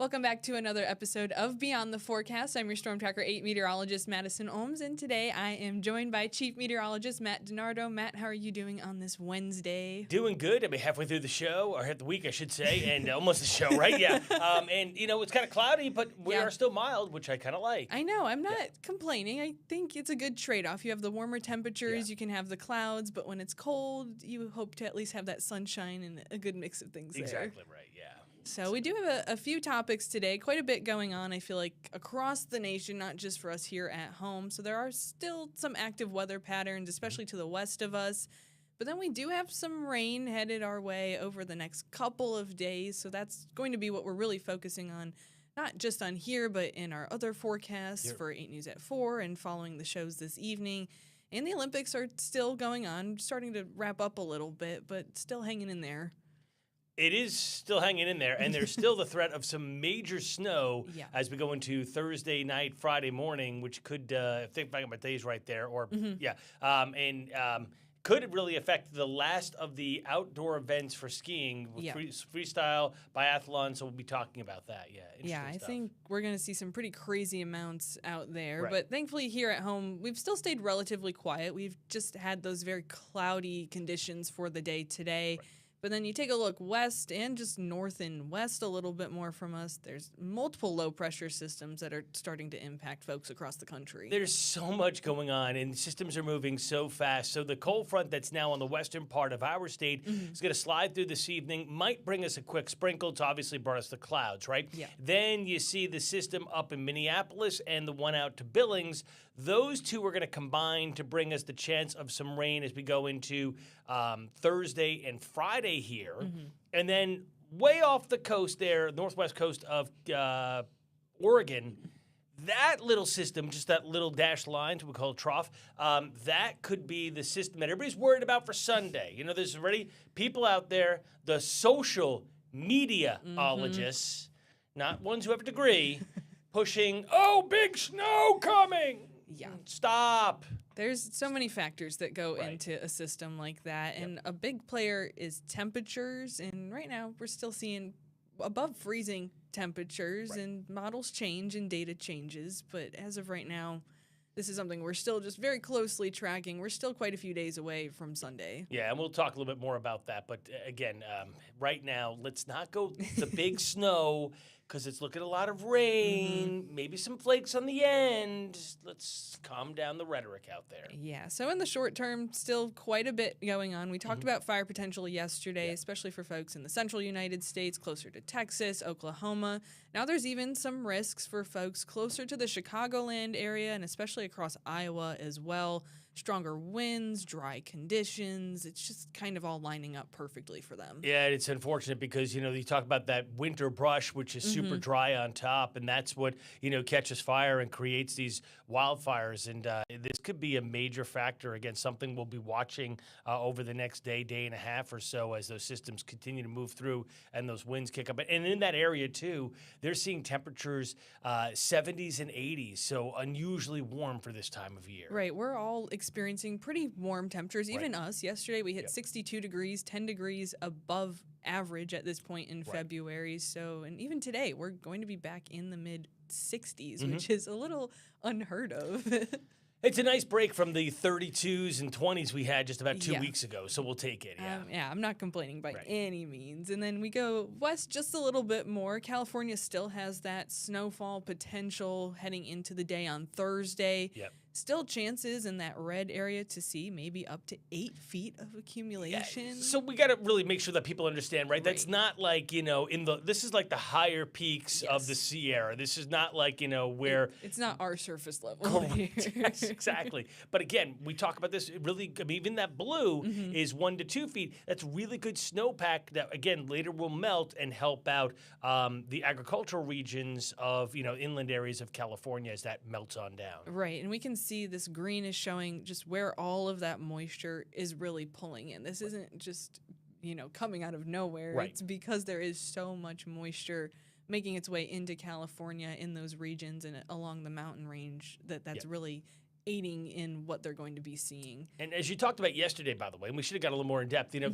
Welcome back to another episode of Beyond the Forecast. I'm your StormTracker8 meteorologist, Madison Olms, and today I am joined by Chief Meteorologist Matt DiNardo. Matt, how are you doing on this Wednesday? Doing good. I mean, halfway through the show, or half the week, I should say, and almost the show, right? Yeah. And, you know, it's kind of cloudy, but we are still mild, which I kind of like. I know. I'm not complaining. I think it's a good trade-off. You have the warmer temperatures, you can have the clouds, but when it's cold, you hope to at least have that sunshine and a good mix of things there. Exactly right, yeah. So we do have a few topics today, quite a bit going on, I feel like, across the nation, not just for us here at home. So there are still some active weather patterns, especially to the west of us. But then we do have some rain headed our way over the next couple of days. So that's going to be what we're really focusing on, not just on here, but in our other forecasts for 8 News at 4 and following the shows this evening. And the Olympics are still going on, starting to wrap up a little bit, but still hanging in there. It is still hanging in there, and there's still the threat of some major snow as we go into Thursday night, Friday morning, which could, think back on my days right there, or, could really affect the last of the outdoor events for skiing, freestyle, biathlon, so we'll be talking about that, I think we're going to see some pretty crazy amounts out there, but thankfully here at home, we've still stayed relatively quiet. We've just had those very cloudy conditions for the day today. But then you take a look west and just north and west a little bit more from us, there's multiple low-pressure systems that are starting to impact folks across the country. There's so much going on, and systems are moving so fast. So the cold front that's now on the western part of our state is going to slide through this evening, might bring us a quick sprinkle. It's obviously brought us the clouds, right? Yeah. Then you see the system up in Minneapolis and the one out to Billings. Those two are going to combine to bring us the chance of some rain as we go into Thursday and Friday here. And then way off the coast there, northwest coast of Oregon, that little system, just that little dashed line, we call it trough, that could be the system that everybody's worried about for Sunday. You know, there's already people out there, the social meteorologists, not ones who have a degree, pushing, oh, big snow coming. Yeah. Stop. There's so many factors that go into a system like that, and a big player is temperatures, and right now we're still seeing above freezing temperatures, and models change and data changes, but as of right now, this is something we're still just very closely tracking. We're still quite a few days away from Sunday. Yeah, and we'll talk a little bit more about that, but again, right now, let's not go the big snow, because it's looking a lot of rain, maybe some flakes on the end. Let's calm down the rhetoric out there. Yeah, so in the short term, still quite a bit going on. We talked about fire potential yesterday, especially for folks in the central United States, closer to Texas, Oklahoma. Now there's even some risks for folks closer to the Chicagoland area and especially across Iowa as well. Stronger winds, dry conditions. It's just kind of all lining up perfectly for them. Yeah, it's unfortunate because, you know, you talk about that winter brush, which is super dry on top, and that's what, you know, catches fire and creates these wildfires. And this could be a major factor, again, something we'll be watching over the next day, day and a half or so as those systems continue to move through and those winds kick up. And in that area, too, they're seeing temperatures 70s and 80s, so unusually warm for this time of year. Right, we're all experiencing pretty warm temperatures, even us. Yesterday we hit 62 degrees, 10 degrees above average at this point in February. So, and even today we're going to be back in the mid 60s, which is a little unheard of. It's a nice break from the 32s and 20s we had just about 2 weeks ago, so we'll take it, I'm not complaining by any means. And then we go west just a little bit more. California still has that snowfall potential heading into the day on Thursday. Still chances in that red area to see maybe up to 8 feet of accumulation. Yeah. So we got to really make sure that people understand, right? That's not like, you know, this is like the higher peaks of the Sierra. This is not like, you know, where... It's not our surface level. Yes, exactly. But again, we talk about this really, I mean, even that blue is 1 to 2 feet. That's really good snowpack that, again, later will melt and help out the agricultural regions of, you know, inland areas of California as that melts on down. Right, and we can see this green is showing just where all of that moisture is really pulling in. This isn't just, you know, coming out of nowhere. It's because there is so much moisture making its way into California in those regions and along the mountain range that's really aiding in what they're going to be seeing. And as you talked about yesterday, by the way, and we should have got a little more in depth, you know,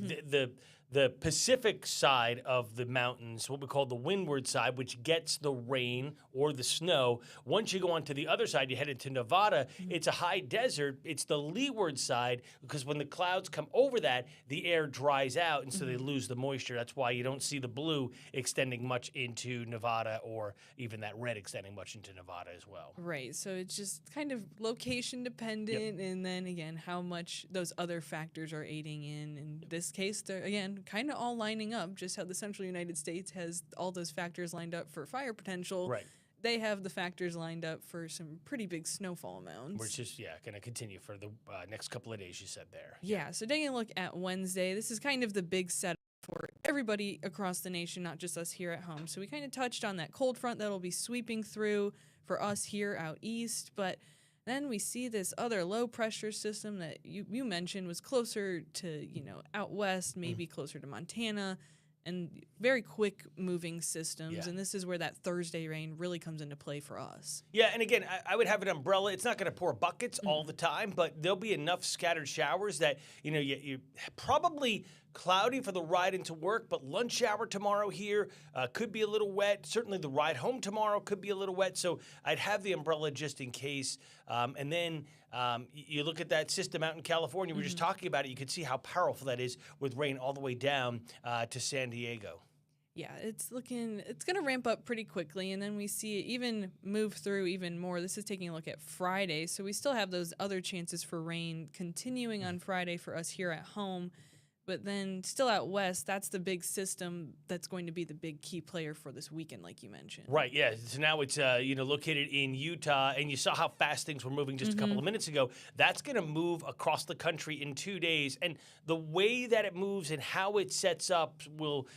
the Pacific side of the mountains, what we call the windward side, which gets the rain or the snow. Once you go onto the other side, you head into Nevada, it's a high desert. It's the leeward side, because when the clouds come over that, the air dries out, and so they lose the moisture. That's why you don't see the blue extending much into Nevada, or even that red extending much into Nevada as well. Right. So it's just kind of location dependent, and then again, how much those other factors are aiding in this case, they're, again, kind of all lining up, just how the central United States has all those factors lined up for fire potential. Right. They have the factors lined up for some pretty big snowfall amounts. Which is, going to continue for the next couple of days, you said there. Yeah, so taking a look at Wednesday, this is kind of the big setup for everybody across the nation, not just us here at home. So we kind of touched on that cold front that'll be sweeping through for us here out east, but then we see this other low pressure system that you mentioned was closer to, out west, maybe closer to Montana, and very quick moving systems. Yeah. And this is where that Thursday rain really comes into play for us. Yeah, and again, I would have an umbrella. It's not going to pour buckets all the time, but there'll be enough scattered showers that, you probably cloudy for the ride into work, but lunch hour tomorrow here could be a little wet. Certainly the ride home tomorrow could be a little wet, so I'd have the umbrella just in case. And then you look at that system out in California. We were just talking about it. You could see how powerful that is with rain all the way down to San Diego. Yeah, it's going to ramp up pretty quickly, and then we see it even move through even more. This is taking a look at Friday, so we still have those other chances for rain continuing on Friday for us here at home. But then still out west, that's the big system that's going to be the big key player for this weekend, like you mentioned. Right, yeah. So now it's located in Utah, and you saw how fast things were moving just a couple of minutes ago. That's going to move across the country in 2 days, and the way that it moves and how it sets up will,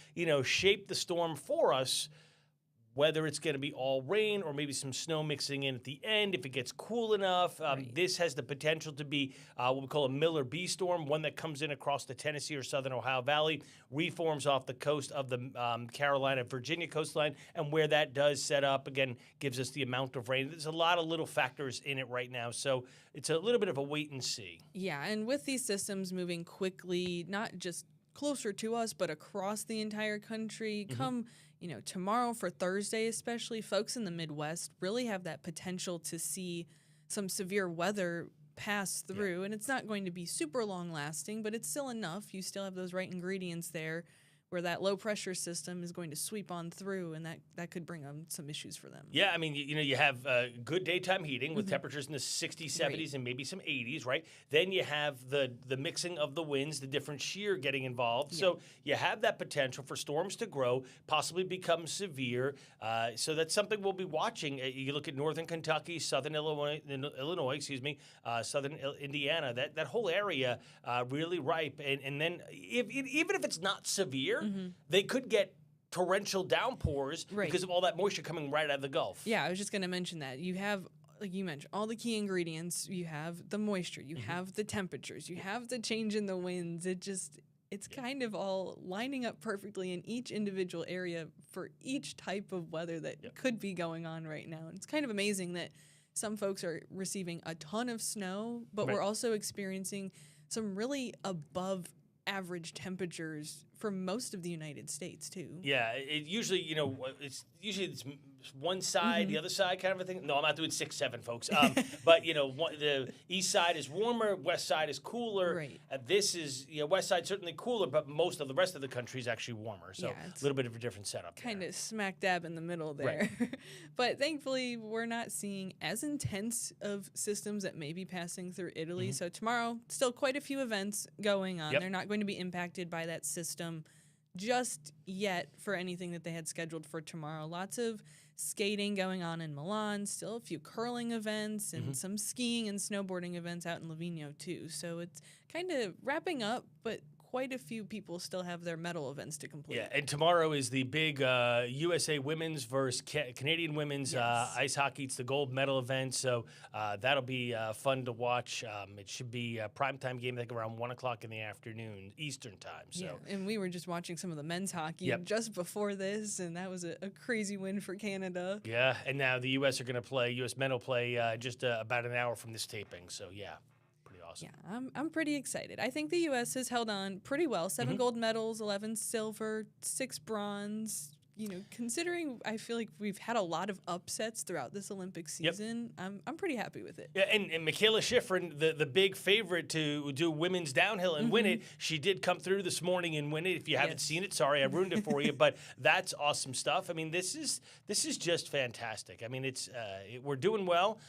shape the storm for us. Whether it's going to be all rain or maybe some snow mixing in at the end, if it gets cool enough. This has the potential to be what we call a Miller B storm, one that comes in across the Tennessee or southern Ohio Valley, reforms off the coast of the Carolina-Virginia coastline, and where that does set up, again, gives us the amount of rain. There's a lot of little factors in it right now, so it's a little bit of a wait and see. Yeah, and with these systems moving quickly, not just closer to us, but across the entire country, come tomorrow for Thursday especially, folks in the Midwest really have that potential to see some severe weather pass through. And it's not going to be super long lasting, but it's still enough. You still have those right ingredients there where that low pressure system is going to sweep on through, and that could bring some issues for them. Yeah, I mean, you have good daytime heating with temperatures in the 60s, 70s, and maybe some 80s, right? Then you have the mixing of the winds, the different shear getting involved. Yeah. So you have that potential for storms to grow, possibly become severe. So that's something we'll be watching. You look at northern Kentucky, southern Illinois, southern Indiana, that whole area really ripe. And then even if it's not severe, they could get torrential downpours because of all that moisture coming right out of the Gulf. Yeah, I was just going to mention that. You have, like you mentioned, all the key ingredients. You have the moisture. You have the temperatures. You have the change in the winds. It's kind of all lining up perfectly in each individual area for each type of weather that could be going on right now. And it's kind of amazing that some folks are receiving a ton of snow, but we're also experiencing some really above average temperatures for most of the United States too. Yeah, it usually, it's one side, the other side kind of a thing. No, I'm not doing 6-7, folks. But the east side is warmer, west side is cooler. Right. This is west side certainly cooler, but most of the rest of the country is actually warmer. So a little bit of a different setup. Kind of smack dab in the middle there. Right. But thankfully, we're not seeing as intense of systems that may be passing through Italy. So tomorrow, still quite a few events going on. They're not going to be impacted by that system just yet for anything that they had scheduled for tomorrow. Lots of skating going on in Milan, still a few curling events, and some skiing and snowboarding events out in Livigno too. So it's kind of wrapping up, but quite a few people still have their medal events to complete. Yeah, and tomorrow is the big USA women's versus Canadian women's ice hockey. It's the gold medal event, so that'll be fun to watch. It should be a primetime game, I think, around 1 o'clock in the afternoon, Eastern time. So. Yeah, and we were just watching some of the men's hockey just before this, and that was a crazy win for Canada. Yeah, and now the U.S. are going to play, U.S. men will play just about an hour from this taping, so yeah. Awesome. Yeah, I'm pretty excited. I think the U.S. has held on pretty well. 7 gold medals, 11 silver, 6 bronze. You know, considering I feel like we've had a lot of upsets throughout this Olympic season, I'm pretty happy with it. Yeah, and Michaela Schifrin, the big favorite to do women's downhill and win it, she did come through this morning and win it. If you haven't seen it, sorry, I ruined it for you, but that's awesome stuff. I mean, this is just fantastic. I mean, we're doing well.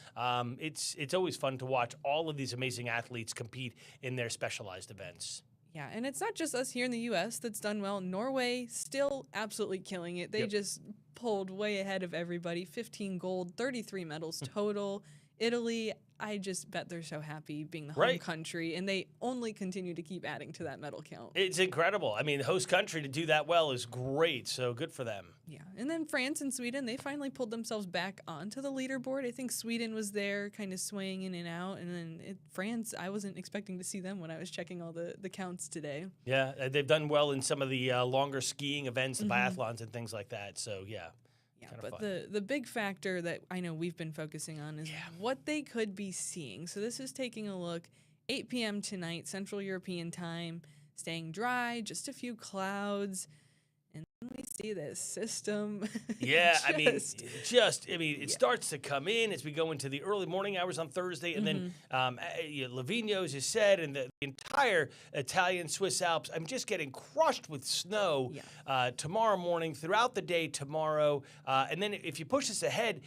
It's always fun to watch all of these amazing athletes compete in their specialized events. Yeah, and it's not just us here in the U.S. that's done well. Norway still absolutely killing it. They just pulled way ahead of everybody. 15 gold, 33 medals total. Italy, I just bet they're so happy being the home country, and they only continue to keep adding to that medal count. It's incredible. I mean, the host country to do that well is great, so good for them. Yeah, and then France and Sweden, they finally pulled themselves back onto the leaderboard. I think Sweden was there kind of swaying in and out, and then France, I wasn't expecting to see them when I was checking all the counts today. Yeah, they've done well in some of the longer skiing events, the biathlons and things like that, so yeah. Yeah, but the big factor that I know we've been focusing on is what they could be seeing. So this is taking a look, 8 p.m. tonight, Central European time, staying dry, just a few clouds, and then we see this system. Yeah, it starts to come in as we go into the early morning hours on Thursday, and then Livigno, as you said, and the entire Italian Swiss Alps, I'm just getting crushed with snow tomorrow morning, throughout the day tomorrow. And then if you push this ahead,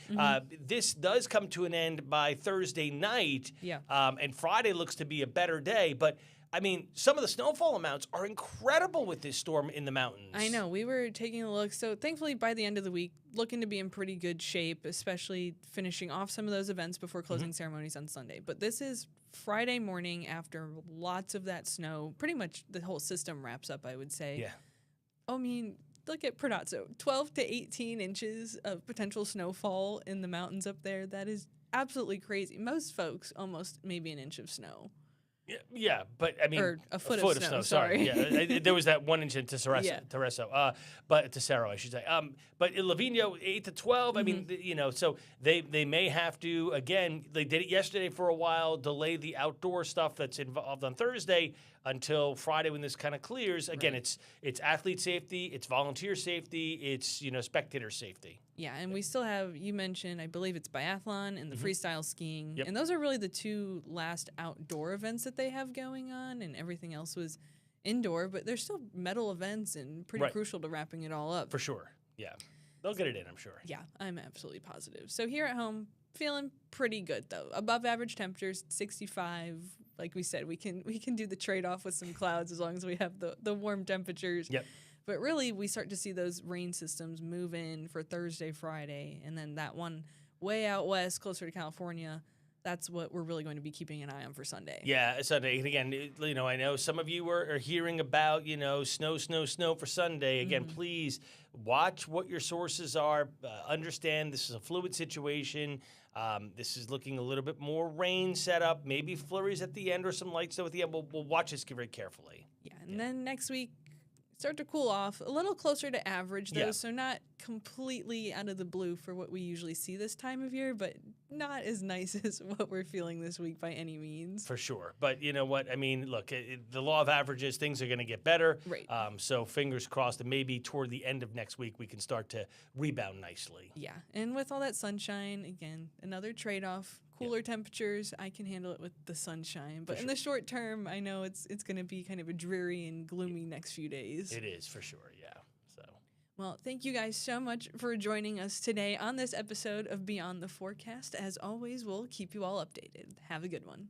this does come to an end by Thursday night, and Friday looks to be a better day, but I mean, some of the snowfall amounts are incredible with this storm in the mountains. I know. We were taking a look. So thankfully, by the end of the week, looking to be in pretty good shape, especially finishing off some of those events before closing ceremonies on Sunday. But this is Friday morning after lots of that snow. Pretty much the whole system wraps up, I would say. Yeah. I mean, look at Predazzo. 12 to 18 inches of potential snowfall in the mountains up there. That is absolutely crazy. Most folks, almost maybe an inch of snow. Yeah, but I mean, or a foot of snow. Sorry. Yeah, there was that 1 inch in Tesoro, but Tesoro, I should say. But in Livigno, 8 to 12. I mean, so they may have to again. They did it yesterday for a while. Delay the outdoor stuff that's involved on Thursday until Friday when this kind of clears. Again, it's athlete safety, it's volunteer safety, it's spectator safety. Yeah, and we still have, you mentioned, I believe it's biathlon and the freestyle skiing. And those are really the two last outdoor events that they have going on, and everything else was indoor, but they're still medal events and pretty crucial to wrapping it all up. For sure, yeah. They'll get it in, I'm sure. Yeah, I'm absolutely positive. So here at home, feeling pretty good, though. Above average temperatures, 65. Like we said, we can do the trade-off with some clouds as long as we have the warm temperatures. Yep. But really, we start to see those rain systems move in for Thursday, Friday, and then that one way out west, closer to California, that's what we're really going to be keeping an eye on for Sunday. Yeah, Sunday. And again, I know some of you are hearing about, snow for Sunday. Again, please watch what your sources are. Understand this is a fluid situation. This is looking a little bit more rain set up, maybe flurries at the end or some light stuff at the end. We'll watch this very carefully. Yeah, and then next week, start to cool off, a little closer to average, though, so not completely out of the blue for what we usually see this time of year, but not as nice as what we're feeling this week by any means. For sure. But you know what? I mean, look, the law of averages, things are going to get better. Right. So fingers crossed, and maybe toward the end of next week, we can start to rebound nicely. Yeah. And with all that sunshine, again, another trade-off. Cooler temperatures, I can handle it with the sunshine. But in the short term, I know it's going to be kind of a dreary and gloomy next few days. It is, for sure, yeah. So, well, thank you guys so much for joining us today on this episode of Beyond the Forecast. As always, we'll keep you all updated. Have a good one.